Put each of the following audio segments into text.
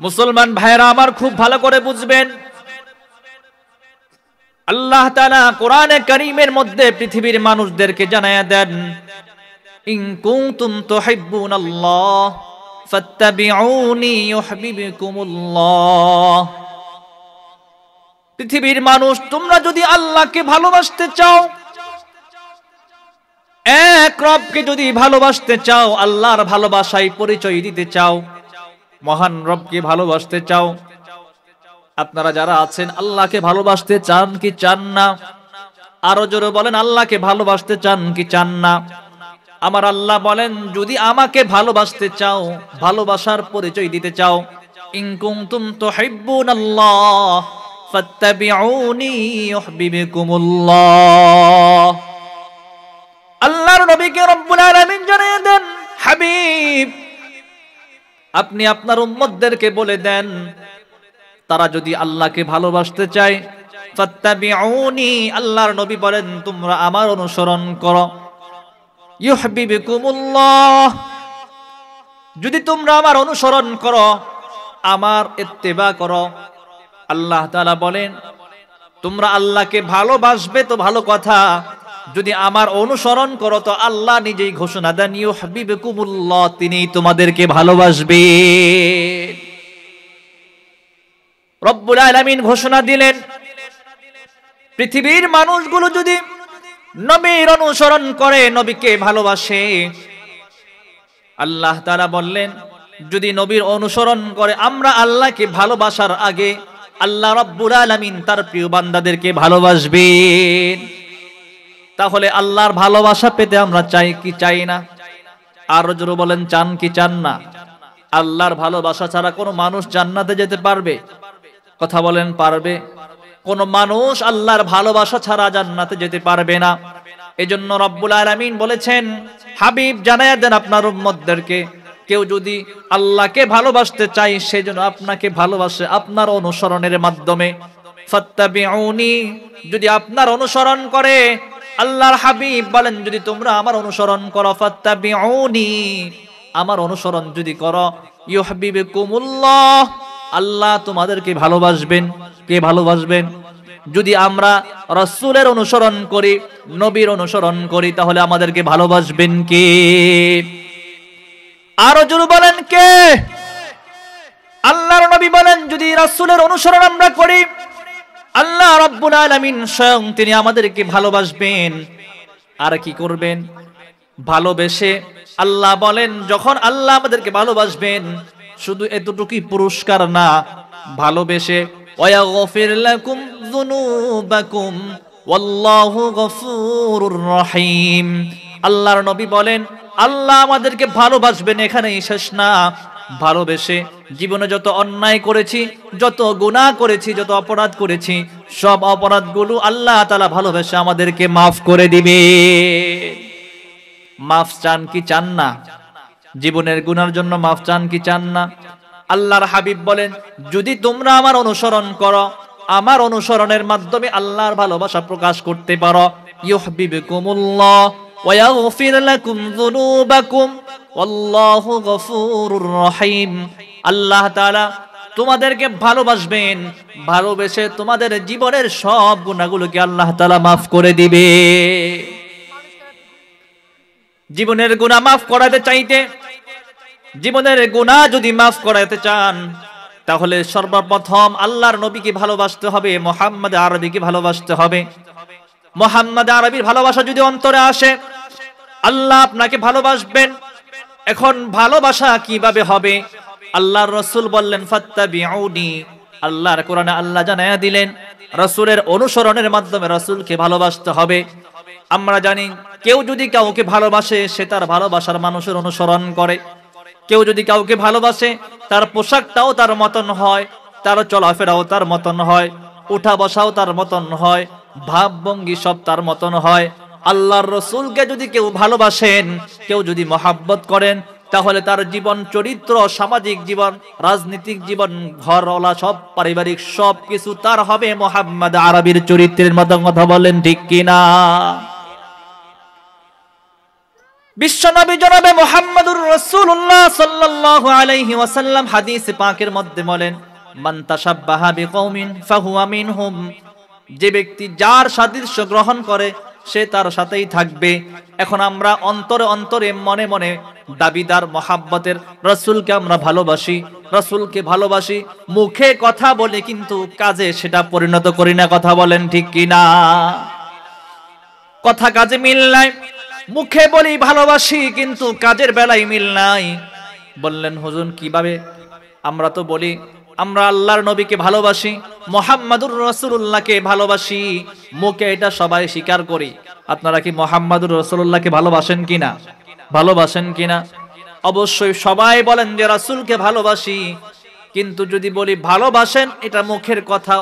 মুসলমান ভাইরা আমার খুব ভালো করে বুঝবেন, আল্লাহ তাআলা কোরআনে কারীমের মধ্যে পৃথিবীর মানুষদেরকে জানায়া দেন, ইন কুনতুম তুহিব্বুনাল্লাহ ফাত্তাবিউনি ইউহিব্বুকুমুল্লাহ। পৃথিবীর মানুষ, তোমরা যদি আল্লাহকে ভালোবাসতে চাও, এক রবকে যদি ভালোবাসতে চাও, আল্লাহর ভালোবাসায় পরিচয় দিতে চাও, মহান রবকে ভালোবাসতে চাও, আপনারা যারা আছেন আল্লাহকে ভালোবাসতে চান কি চান না? আরো জোরে বলেন, আল্লাহকে ভালোবাসতে চান কি চান না? আমার আল্লাহ বলেন, যদি আমাকে ভালোবাসতে চাও, ভালোবাসার পরিচয় দিতে চাও, ইন কুনতুম তুহিব্বুনাল্লাহ ফাত্তাবিউনি ইউহিব্বুকুমুল্লাহ। আল্লাহর নবীকে রব্বুল আলামিন জানিয়ে দেন, হাবিব আপনি আপনার উম্মতদেরকে বলে দেন, তারা যদি আল্লাহকে ভালোবাসতে চায়, ফাত্তাবিউনি, আল্লাহর নবী বলেন তোমরা আমার অনুসরণ করো, ইউহিব্বুকুমুল্লাহ, যদি তোমরা আমার অনুসরণ করো, আমার ইত্তেবা করো। আল্লাহ তাআলা বলেন তোমরা আল্লাহকে ভালোবাসবে তো ভালো কথা, যদি আমার অনুসরণ করো তো আল্লাহ নিজেই ঘোষণা দেন ইউহিব্বুকুমুল্লাহ, তিনি তোমাদেরকে ভালোবাসবেন। রব্বুল আলামিন ঘোষণা দিলেন, পৃথিবীর মানুষগুলো যদি নবীর অনুসরণ করে, নবীকে ভালোবাসে, আল্লাহ তাআলা বললেন যদি নবীর অনুসরণ করে, আমরা আল্লাহকে ভালোবাসার আগে আল্লাহ রব্বুল আলামিন তার প্রিয় বান্দাদেরকে ভালোবাসবেন। তাহলে আল্লাহর ভালোবাসা পেতে আমরা চাই কি চাই না? আর জোরে বলেন, চান কি চান না? আল্লাহর ভালোবাসা ছাড়া কোনো মানুষ জান্নাতে যেতে পারবে? কথা বলেন, পারবে? কোন মানুষ আল্লাহর ভালোবাসা ছাড়া জান্নাতে যেতে পারবে না। এজন্য রব্বুল আলামিন বলেছেন, হাবিব জানায়া দেন আপনার উম্মতদেরকে, কেউ যদি আল্লাহকে ভালোবাসতে চায়, সেজন্য আপনাকে ভালোবাসে আপনার অনুসরণের মাধ্যমে। ফাত্তাবিউনি, যদি আপনার অনুসরণ করে, আল্লাহর হাবিব বলেন যদি তোমরা আমার অনুসরণ করো, ফাত্তাবিউনি, আমার অনুসরণ যদি করো, ইউহিব্বুকুমুল্লাহ, আল্লাহ তোমাদেরকে ভালোবাসবেন। কে ভালোবাসবেন? যদি আমরা রাসূলের অনুসরণ করি, নবীর অনুসরণ করি, তাহলে আমাদেরকে ভালোবাসবেন কে? আরো জোরে বলেন, কে? আল্লাহর নবী বলেন যদি রাসূলের অনুসরণ আমরা করি, আল্লাহ রাব্বুল আলামিন স্বয়ং তিনি আমাদেরকে ভালোবাসবেন। আর কি করবেন? ভালোবেসে, আল্লাহ বলেন যখন আল্লাহ আমাদেরকে ভালোবাসবেন, শুধু এতটুকুই পুরস্কার না, ভালোবেসে ওয়াগফির লাকুম যুনুবাকুম ওয়াল্লাহু গফুরুর রহিম। আল্লাহর নবী বলেন আল্লাহ আমাদেরকে ভালোবাসবেন, এখানেই শেষ না, ভালোবেসে জীবনে যত অন্যায় করেছি, যত গুনাহ করেছি, যত অপরাধ করেছি, সব অপরাধগুলো আল্লাহ তাআলা ভালোবেসে আমাদেরকে মাফ করে দিবে। মাফ চান কি চান না? জীবনের গুনার জন্য মাফ চান কি চান না? আল্লাহর হাবিব বলেন যদি তোমরা আমার অনুসরণ করো, আমার অনুসরণের মাধ্যমে আল্লাহর ভালোবাসা প্রকাশ করতে পারো, ইউহিব্বুকুমুল্লাহ ওয়া ইয়াগফির লাকুম যুনুবাকুম ওয়াল্লাহু গফুরুর রহিম। আল্লাহ তাআলা তোমাদেরকে ভালোবাসবেন, ভালোবেসে তোমাদের জীবনের সব গুনাহগুলোকে আল্লাহ তাআলা মাফ করে দিবে। জীবনের গুনাহ মাফ করাতে চাইতে, জীবনের গুনাহ যদি মাফ করাতে চান, তাহলে সর্বপ্রথম আল্লাহর নবীকে ভালোবাসতে হবে, মুহাম্মদ আরবীকে ভালোবাসতে হবে। মুহাম্মদ আরবীর ভালোবাসা যদি অন্তরে আসে, আল্লাহ আপনাকে ভালোবাসবেন। এখন ভালোবাসা কিভাবে হবে? আল্লাহর রাসূল বললেন ফাত্তাবিউনি। আল্লাহর কোরআনে আল্লাহ জানায়া দিলেন রাসূলের অনুসরণের মাধ্যমে রাসূলকে ভালোবাসতে হবে। আমরা জানি কেউ যদি কাউকে ভালোবাসে, সে তার ভালোবাসার মানুষের অনুসরণ করে। কেউ যদি কাউকে ভালোবাসে, তার পোশাকটাও তার মতন হয়, তার চলাফেরাও তার মতন হয়, উঠা বসাও তার মতন হয়, ভাবভঙ্গি সব তার মতন হয়। আল্লাহর রাসূলকে যদি কেউ ভালোবাসেন, কেউ যদি মহব্বত করেন, তাহলে তার জীবন চরিত্র, সামাজিক জীবন, রাজনৈতিক জীবন, ঘরওয়ালা সব, পারিবারিক সব কিছু তার হবে মুহাম্মদ আরবীর চরিত্রের মতো। কথা বলেন ঠিক কিনা? বিশ্বনবী জনাবে মুহাম্মদুর রাসূলুল্লাহ সাল্লাল্লাহু আলাইহি ওয়াসাল্লাম হাদিসে পাকের মধ্যে বলেন, মান তাশাব্বাহা বিকওমিন ফাহুয়া মিনহুম, যে ব্যক্তি যার সাদৃশ্য গ্রহণ করে সে তার সাথেই থাকবে। এখন আমরা অন্তরে অন্তরে মনে মনে দাবিদার মহাব্বতের, রাসূলকে আমরা ভালোবাসি, রাসূলকে ভালোবাসি, মুখে কথা বলে কিন্তু কাজে সেটা পরিণত করি না। কথা বলেন ঠিক কিনা? কথা কাজে মিল নাই, মুখে বলি ভালোবাসি কিন্তু কাজের বেলায় মিল নাই। বললেন হুজুর কিভাবে? আমরা তো বলি আমরা আল্লাহর নবীকে ভালোবাসি, মুহাম্মাদুর রাসূলুল্লাহকে ভালোবাসি, মুখে এটা সবাই স্বীকার করি। আপনারা কি মুহাম্মাদুর রাসূলুল্লাহকে ভালোবাসেন কিনা? ভালোবাসেন কিনা? অবশ্যই সবাই বলেন যে রাসূলকে ভালোবাসি, কিন্তু যদি বলি ভালোবাসেন, এটা মুখের কথা,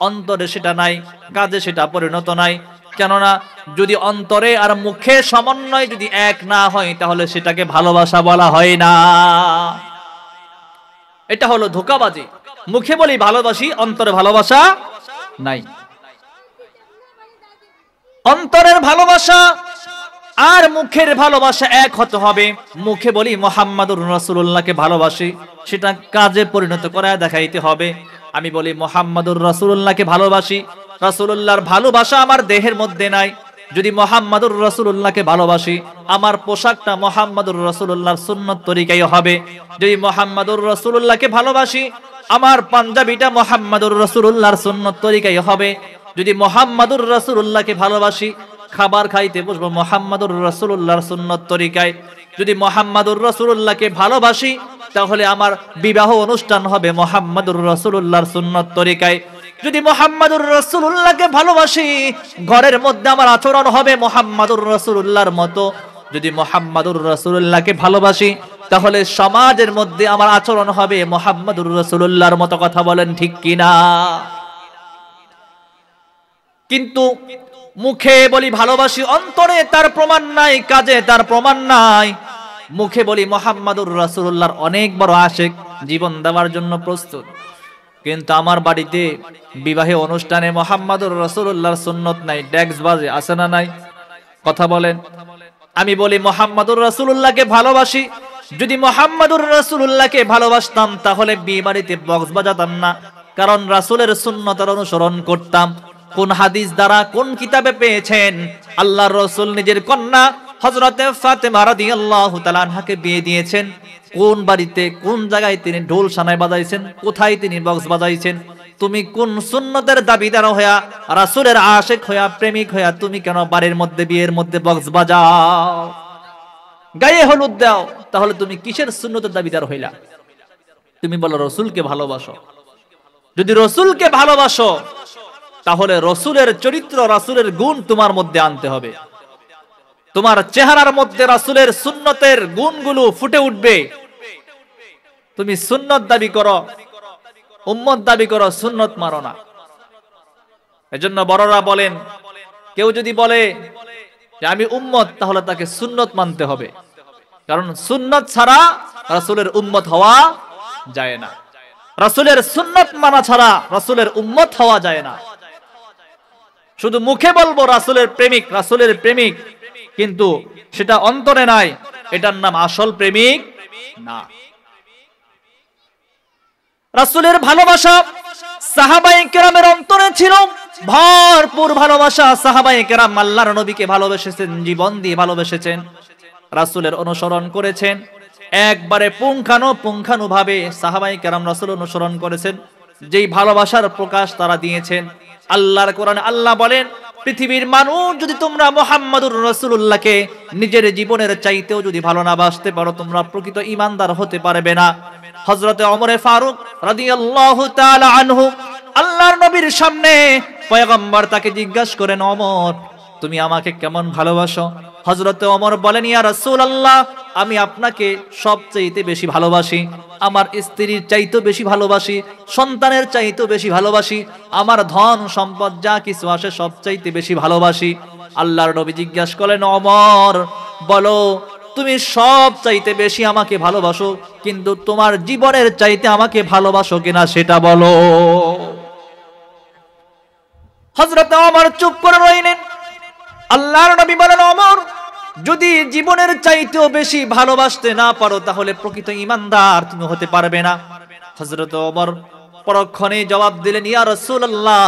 অন্তরে সেটা নাই, কাজে সেটা পরিণত নাই। কেননা যদি অন্তরে আর মুখে সমন্বয় যদি এক না হয় তাহলে সেটাকে ভালোবাসা বলা হয় না। এটা হলো ধোঁকাবাজি। মুখে বলি ভালোবাসি, অন্তরে ভালোবাসা নাই। অন্তরের ভালোবাসা আর মুখের ভালোবাসা এক হতে হবে। মুখে বলি মুহাম্মাদুর রাসূলুল্লাহকে ভালোবাসি, সেটা কাজে পরিণত করে দেখাইতে হবে। আমি বলি মুহাম্মাদুর রাসূলুল্লাহকে ভালোবাসি, রাসূলুল্লাহর ভালোবাসা আমার দেহের মধ্যে নাই। যদি মুহাম্মাদুর রাসূলুল্লাহকে ভালোবাসি, আমার পোশাকটা মুহাম্মাদুর রাসূলুল্লাহর সুন্নত তরিকায় হবে। যদি মুহাম্মাদুর রাসূলুল্লাহকে ভালোবাসি, আমার পাঞ্জাবিটা মুহাম্মাদুর রাসূলুল্লাহর সুন্নত তরিকায় হবে। যদি মুহাম্মাদুর রাসূলুল্লাহকে ভালোবাসি, খাবার খাইতে বসবো মুহাম্মাদুর রাসূলুল্লাহর সুন্নত তরিকায়। যদি মুহাম্মাদুর রাসূলুল্লাহকে ভালোবাসি, তাহলে আমার বিবাহ অনুষ্ঠান হবে মুহাম্মাদুর রাসূলুল্লাহর সুন্নত তরিকায়। যদি মুহাম্মাদুর রাসূলুল্লাহকে ভালোবাসি, ঘরের মধ্যে আমার আচরণ হবে মুহাম্মাদুর রাসূলুল্লাহর মতো। যদি মুহাম্মাদুর রাসূলুল্লাহকে ভালোবাসি, তাহলে সমাজের মধ্যে আমার আচরণ হবে মুহাম্মাদুর রাসূলুল্লাহর মতো। কথা বলেন ঠিক কিনা? কিন্তু মুখে বলি ভালোবাসি, অন্তরে তার প্রমাণ নাই, কাজে তার প্রমাণ নাই। মুখে বলি মুহাম্মাদুর রাসূলুল্লাহর অনেক বড় আশিক, জীবন দেওয়ার জন্য প্রস্তুত, কিন্তু আমার বাড়িতে বিবাহে অনুষ্ঠানে মুহাম্মাদুর রাসূলুল্লাহর সুন্নত নাই, ডেক্স বাজে, আছে না নাই? কথা বলেন। আমি বলি মুহাম্মাদুর রাসূলুল্লাহকে ভালোবাসি, যদি মুহাম্মাদুর রাসূলুল্লাহকে ভালোবাসতাম তাহলে বিয়ে বাড়িতে বক্স বাজাতাম না, কারণ রাসূলের সুন্নতের অনুসরণ করতাম। কোন হাদিস দ্বারা কোন কিতাবে পেয়েছেন? আল্লাহর রাসূল নিজের কন্যা হযরতে ফাতেমা রাদিয়াল্লাহু তাআলা আনহাকে বিয়ে দিয়েছেন। কোন বাড়িতে কোন জায়গায় তিনি ঢোল সানায় বাজাইছেন? কোথায় তিনি বক্স বাজাইছেন? তুমি কোন সুন্নতের দাবিদার হইয়া, রাসূলের আশিক হইয়া, প্রেমিক হইয়া তুমি কেন বাড়ির মধ্যে বিয়ের মধ্যে বক্স বাজাও, গায়ে হলুদ দাও? তাহলে তুমি কিসের সুন্নতের দাবিদার হইলা? তুমি বলো রাসূলকে ভালোবাসো। যদি রাসূলকে ভালোবাসো তাহলে রাসূলের চরিত্র, রাসূলের গুণ তোমার মধ্যে আনতে হবে। তোমার চেহারার মধ্যে রাসূলের সুন্নতের গুণগুলো ফুটে উঠবে। তুমি সুন্নত দাবি করো, উম্মত দাবি করো, সুন্নত মানো না। এজন্য বড়রা বলেন, কেউ যদি বলে যে আমি উম্মত, তাহলে তাকে সুন্নত মানতে হবে, কারণ সুন্নত ছাড়া রাসূলের উম্মত হওয়া যায় না। রাসূলের সুন্নত মানা ছাড়া রাসূলের উম্মত হওয়া যায় না। শুধু মুখে বলবো রাসূলের প্রেমিক, রাসূলের প্রেমিক, কিন্তু সেটা অন্তরে নাই, এটার নাম আসল প্রেমিক না। রাসূলের ভালোবাসা সাহাবায়ে কেরামের অন্তরে ছিল ভরপুর ভালোবাসা। সাহাবায়ে কেরাম আল্লাহর নবীকে ভালোবেসেছেন, জীবন দিয়ে ভালোবেসেছেন, রাসূলের অনুসরণ করেছেন। একবারে পুঙ্খানুপুঙ্খানুভাবে সাহাবায়ে কেরাম রাসূল অনুসরণ করেছেন। যেই ভালোবাসার প্রকাশ তারা দিয়েছেন, আল্লাহর কোরআনে আল্লাহ বলেন, পৃথিবীর মানুষ যদি তোমরা মুহাম্মাদুর রাসূলুল্লাহকে নিজের জীবনের চাইতেও যদি ভালো না বাসতে পারো, তোমরা প্রকৃত ঈমানদার হতে পারবে না। হযরতে ওমর ফারুক রাদিয়াল্লাহু তাআলা আনহু আল্লাহর নবীর সামনে পয়গম্বর তাকে জিজ্ঞাসা করেন, ওমর তুমি আমাকে কেমন ভালোবাসো? হযরতে ওমর বলেন, ইয়া রাসূলুল্লাহ, আমি আপনাকে সবচেয়ে বেশি ভালোবাসি, আমার স্ত্রীর চাইতেও বেশি ভালোবাসি, সন্তানের চাইতেও বেশি ভালোবাসি, আমার ধন সম্পদ যা কিছু আসে সবচাইতে বেশি ভালোবাসি। আল্লাহর নবী জিজ্ঞাসা করলেন, ওমর বলো তুমি সব চাইতে বেশি আমাকে ভালোবাসো, কিন্তু তোমার জীবনের চাইতে আমাকে ভালোবাসো কিনা সেটা বলো। হযরত ওমর চুপ করে রইলেন। আল্লাহর নবী বলেন, ওমর যদি জীবনের চাইতেও বেশি ভালোবাসতে না পারো তাহলে প্রকৃত ঈমানদার তুমি হতে পারবে না। হযরত ওমর পরক্ষণে জবাব দিলেন, ইয়া রাসূলুল্লাহ,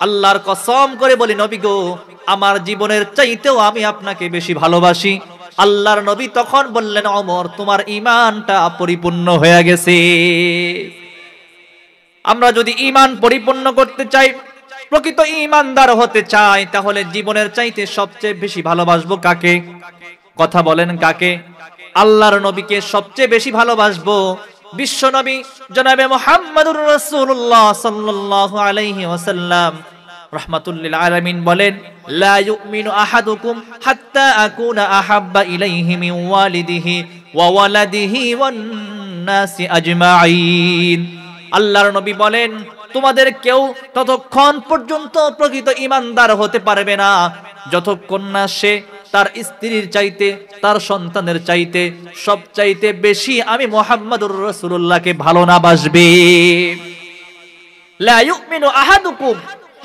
আল্লাহর কসম করে বলি নবী গো, আমার জীবনের চাইতেও আমি আপনাকে বেশি ভালোবাসি। আল্লাহর নবী তখন বললেন, ওমর তোমার ঈমানটা পরিপূর্ণ হয়ে গেছে। আমরা যদি ঈমান পরিপূর্ণ করতে চাই, প্রকৃত ঈমানদার হতে চাই, তাহলে জীবনের চাইতে সবচেয়ে বেশি ভালোবাসবো কাকে? কথা বলেন কাকে? আল্লাহর নবীকে সবচেয়ে বেশি ভালোবাসবো। বিশ্ব নবী জনাবে মুহাম্মদুর রাসূলুল্লাহ সাল্লাল্লাহু আলাইহি ওয়াসাল্লাম রাহমাতুল লিল আলামিন বলেন, লা ইউমিনু আহাদুকুম হাত্তা আকুনা আহাব্বা ইলাইহি মিন ওয়ালিদিহি ওয়া ওয়ালাদিহি ওয়ান নাসি আজমাইন। আল্লাহর নবী বলেন, তোমাদের কেউ ততক্ষণ পর্যন্ত প্রকৃত ঈমানদার হতে পারবে না যতক্ষণ না সে তার স্ত্রীর চাইতে, তার সন্তানের চাইতে সবচাইতে বেশি আমি মুহাম্মদুর রাসূলুল্লাহকে ভালো না বাসবে। লা ইউমিনু আহাদুকুম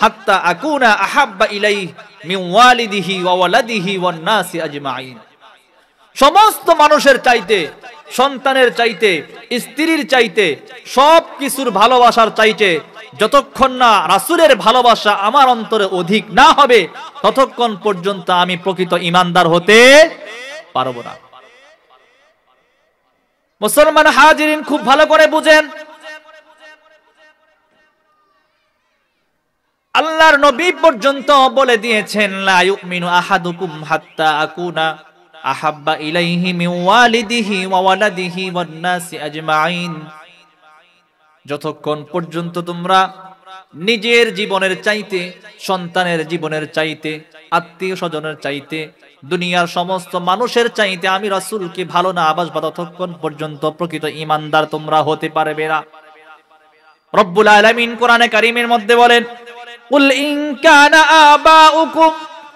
হাত্তা আকুনা আহাব্বা ইলাইহি মিন ওয়ালিদিহি ওয়া ওয়ালাদিহি ওয়ান নাসি আজমাইন। সমস্ত মানুষের চাইতে, সন্তানের চাইতে, স্ত্রীর চাইতে, সব কিছুর ভালোবাসার চাইতে যতক্ষণ না রাসূলের ভালোবাসা আমার অন্তরে অধিক না হবে ততক্ষণ পর্যন্ত আমি প্রকৃত ঈমানদার হতে পারবো না। মুসলমান হাজিরিন খুব ভালো করে বুঝেন, আল্লাহর নবী পর্যন্ত বলে দিয়েছেন, লা ইউমিনু আহাদুকুম হাত্তা আকুনা আহাব্বা ইলাইহি মিন ওয়ালিদিহি ওয়া ওয়ালাদিহি ওয়ান নাসি আজমাইন। যতক্ষণ পর্যন্ত তোমরা নিজের জীবনের চাইতে, সন্তানের জীবনের চাইতে, আত্মীয় স্বজনের চাইতে, দুনিয়ার সমস্ত মানুষের চাইতে আমি রাসূলকে ভালো না বাসবা ততক্ষণ পর্যন্ত প্রকৃত ঈমানদার তোমরা হতে পারবে না। রব্বুল আলামিন কোরআনে কারীমের মধ্যে বলেন, কুল ইন কানা আবাউকুম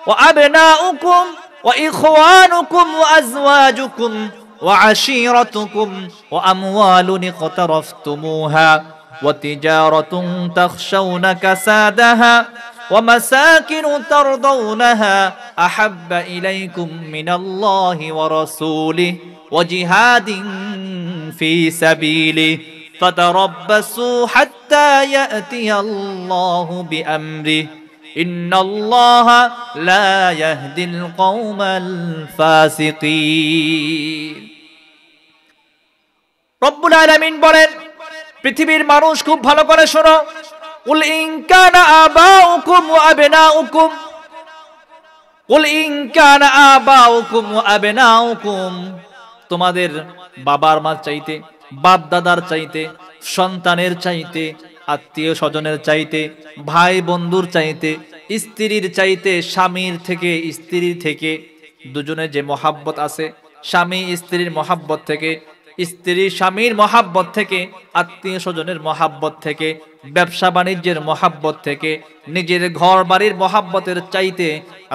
ওয়া আবনাউকুম ওয়া ইখওয়ানুকুম ওয়া আজওয়াজুকুম ওয়া আশীরাতুকুম ওয়া আমওয়ালুন ইকতারাফতুমুহা ওয়া তিজারাতুন তাখশাউনা কাসাদাহা ওয়া মাসাকিনু তারদাউনাহা আহাব্বা ইলাইকুম মিনাল্লাহি ওয়া রাসূলিহি ওয়া জিহাদিন ফি সাবিলিহি فتربصوا حتى يأتي الله بأمره إن الله لا يهدي القوم الفاسقين। রব্বুল আলামিন বলেন, পৃথিবীর মানুষ খুব ভালো করে শোনো, কুল ইন কানা আবাউকুম ওয়া আবনাউকুম, কুল ইন কানা আবাউকুম ওয়া আবনাউকুম, তোমাদের বাবার মা চাইতে, বাপ দাদার চাইতে, সন্তানের চাইতে, আত্মীয় স্বজনের চাইতে, ভাই বন্ধুর চাইতে, স্ত্রীর চাইতে, স্বামীর থেকে, স্ত্রীর থেকে, দুজনের যে মহাব্বত আছে, স্বামী স্ত্রীর মহাব্বত থেকে, স্ত্রী স্বামীর মহাব্বত থেকে, আত্মীয় স্বজনের মহাব্বত থেকে, ব্যবসা বাণিজ্যের মহাব্বত থেকে, নিজের ঘর বাড়ির মহাব্বতের চাইতে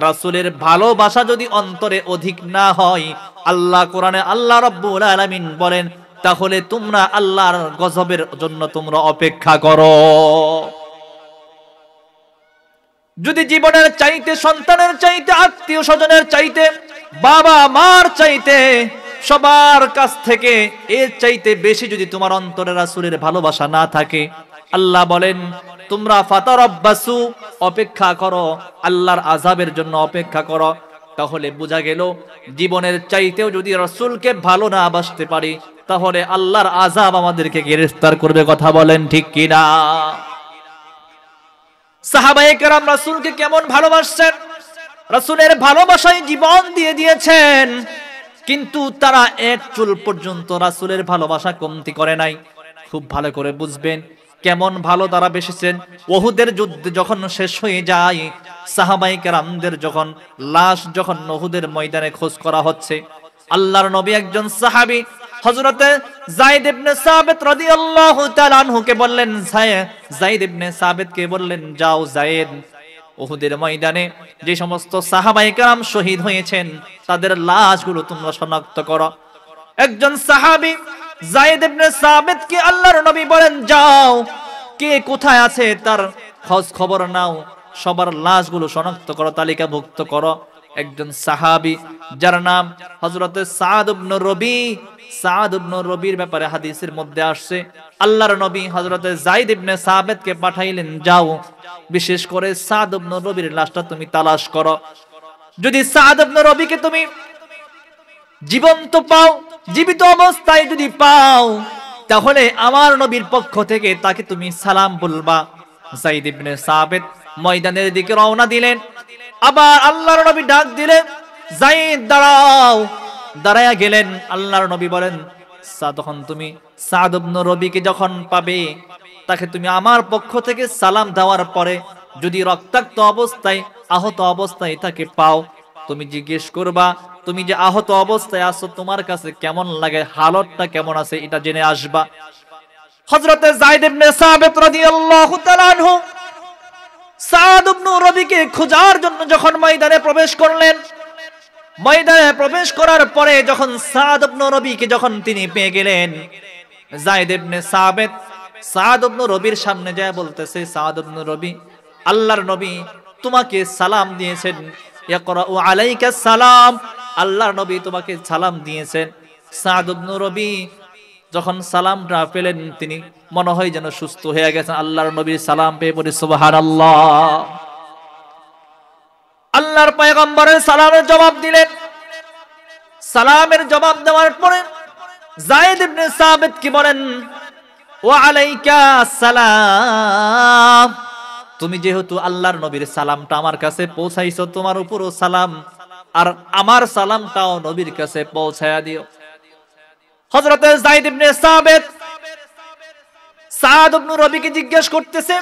রাসূলের ভালোবাসা যদি অন্তরে অধিক না হয়, আল্লাহ কোরআনে আল্লাহ রাব্বুল আলামিন বলেন, তাহলে তোমরা আল্লাহর গজবের জন্য তোমরা অপেক্ষা করো। যদি জীবনের চাইতে, সন্তানের চাইতে, আত্মীয় স্বজনের চাইতে, বাবা মার চাইতে, সবার কাছ থেকে এর চাইতে বেশি যদি তোমার অন্তরে রাসূলের ভালোবাসা না থাকে, আল্লাহ বলেন তোমরা ফাতারাব্বাসু, অপেক্ষা করো, আল্লাহর আযাবের জন্য অপেক্ষা করো। তাহলে বোঝা গেল জীবনের চাইতেও যদি রাসূলকে ভালো না বাসতে পারি তাহলে আল্লাহর আযাব আমাদেরকে গ্রেফতার করবে। কথা বলেন ঠিক কিনা? সাহাবায়ে কেরাম রাসূলকে কেমন ভালোবাসছেন, রাসূলের ভালোবাসায় জীবন দিয়ে দিয়েছেন, কিন্তু তারা এক চুল পর্যন্ত রাসূলের ভালোবাসা কমতি করে নাই। খুব ভালো করে বুঝবেন কেমন ভালো তারা বেসেছেন। উহুদের যুদ্ধ যখন শেষ হয়ে যায়, সাহাবায়ে কেরামদের যখন লাশ যখন উহুদের ময়দানে খোঁজ করা হচ্ছে, আল্লাহর নবী একজন সাহাবী হযরতে যায়েদ ইবনে সাবিত রাদিয়াল্লাহু তাআলা আনহুকে বললেন, যায়েদ ইবনে সাবিতকে বললেন, যাও যায়েদ, উহুদের ময়দানে যে সমস্ত সাহাবায়ে কেরাম শহীদ হয়েছেন তাদের লাশগুলো তোমরা শনাক্ত করো। একজন সাহাবী যায়েদ ইবনে সাবিতকে আল্লাহর নবী বলেন, যাও, কে কোথায় আছে তার খোঁজ খবর নাও, সবার লাশগুলো শনাক্ত করো, তালিকাভুক্ত করো। একজন সাহাবী যার নাম হযরত সাদ ইবনে রবি। সাদ ইবনে রবির ব্যাপারে হাদিসের মধ্যে আসছে আল্লাহর নবী হযরত যায়েদ ইবনে সাবিতকে পাঠাইলেন, যাও বিশেষ করে সাদ ইবনে রবির লাশটা তুমি তালাশ করো। যদি সাদ ইবনে রবিকে তুমি জীবন্ত পাও, জীবিত অবস্থায় যদি পাও, তাহলে আমার নবীর পক্ষ থেকে তাকে তুমি সালাম বলবা। যায়েদ ইবনে সাবিত ময়দানের দিকে রওনা দিলেন। আবার আল্লাহর নবী ডাক দিলেন, যায়েদ দাঁড়াও। দাঁড়ায়া গেলেন। আল্লাহর নবী বলেন, তখন তুমি সাদ ইবনে রবিকে যখন পাবে, তাকে তুমি আমার পক্ষ থেকে সালাম দেওয়ার পরে যদি রক্তাক্ত অবস্থায়, আহত অবস্থায় তাকে পাও, তুমি জিজ্ঞেস করবা, তুমি যে আহত অবস্থায় আছো তোমার কাছে কেমন লাগে, হালতটা কেমন আছে, এটা জেনে আসবা। হযরত যায়েদ ইবনে সাবিত রাদিয়াল্লাহু তাআলা আনহু সাদ ইবনে রবিকে খোঁজার জন্য যখন ময়দানে প্রবেশ করলেন, ময়দানে প্রবেশ করার পরে যখন সাদ ইবনে রবিকে যখন তিনি পেয়ে গেলেন, যায়েদ ইবনে সাবিত সাদ ইবনে রবির সামনে যায় বলতেছে, সাদ ইবনে রবি, আল্লাহর নবী তোমাকে সালাম দিয়েছেন, ইয়াকরাউ আলাইকাস সালাম, আল্লাহর নবী তোমাকে সালাম দিয়েছেন। সাদ ইবনে রবি যখন সালামটা পেলেন, তিনি মনে হয় যেন সুস্থ হয়ে গেছেন। আল্লাহর নবীর সালাম পেয়ে পড়ে সুবহানাল্লাহ, আল্লাহর পয়গম্বরের সালামের জবাব দিলেন। সালামের জবাব দেওয়ার পরে যায়েদ ইবনে সাবিত কি বলেন, ওয়া আলাইকাস সালাম, তুমি যেহেতু আল্লাহর নবীর সালামটা আমার কাছে পৌঁছাইছো, তোমার উপরও সালাম, আর আমার সালামটাও নবীর কাছে পৌঁছায়া দিও। হযরত যায়েদ ইবনে সাবিত সাদ ইবনে রবিকে জিজ্ঞেস করতেছে,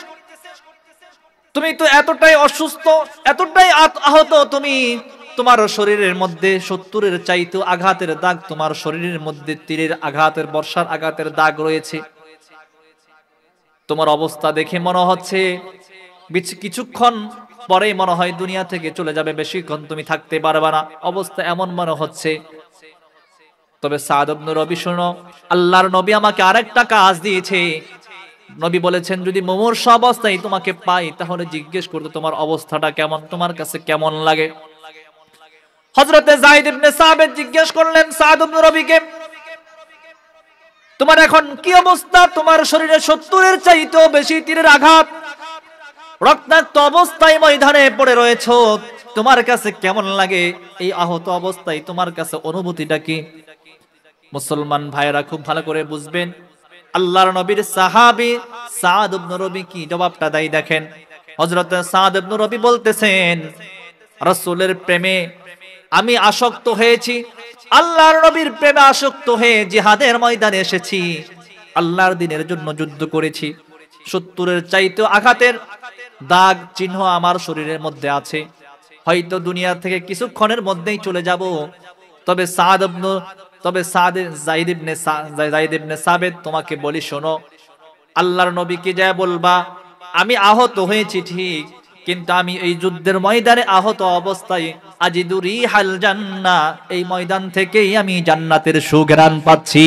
তুমি তো এতটাই অসুস্থ, এতটাই আহত, তুমি তোমার শরীরের মধ্যে 70-এর চাইতে আঘাতের দাগ, তোমার শরীরের মধ্যে তীরের আঘাতের, বর্ষার আঘাতের দাগ রয়েছে। তোমার অবস্থা দেখে মনে হচ্ছে কিছুক্ষণ পরেই মনে হয় দুনিয়া থেকে চলে যাবে, বেশিক্ষণ তুমি থাকতে পারবে না, অবস্থা এমন মনে হচ্ছে। তবে সাদ ইবনে রবি, শোনো, আল্লাহর নবী আমাকে আরেকটা কাজ দিয়েছে। নবী বলেছেন, যদি মুমূর্ষু অবস্থায় তোমাকে পাই তাহলে জিজ্ঞেস করতে তোমার অবস্থাটা কেমন, তোমার কাছে কেমন লাগে। হযরত যায়েদ ইবনে সাবিত জিজ্ঞেস করলেন সাদ ইবনে রবিকে, তোমার এখন কি অবস্থা, তোমার শরীরে 70-এর চাইতেও বেশি তীরের আঘাত, রক্তাক্ত অবস্থায় ময়দানে পড়ে রয়েছো, তোমার কাছে কেমন লাগে, এই আহত অবস্থায় তোমার কাছে অনুভূতিটা কি? মুসলমান ভাইরা খুব ভালো করে বুঝবেন, আল্লাহর নবীর সাহাবী সাদ ইবনে রবি কি জবাবটা দেয় দেখেন। হযরত সাদ ইবনে রবি বলতেছেন, রাসূলের প্রেমে আমি আসক্ত হয়েছি, আল্লাহর নবীর প্রেমে আসক্ত হয়ে জিহাদের ময়দানে এসেছি, আল্লাহর দ্বীনের জন্য যুদ্ধ করেছি, 70-এর চাইতেও আঘাতের দাগ চিহ্ন আমার শরীরের মধ্যে আছে, হয়তো দুনিয়া থেকে কিছুক্ষণের মধ্যেই চলে যাব। তবে যায়েদ ইবনে সাবিত, তোমাকে বলি শোনো, আল্লাহর নবীকে যা বলবা, আমি আহত হয়েছি ঠিক, কিন্তু আমি এই যুদ্ধের ময়দানে আহত অবস্থায় আজিদু রিহাল জান্নাহ, এই ময়দান থেকেই আমি জান্নাতের সুঘ্রাণ পাচ্ছি।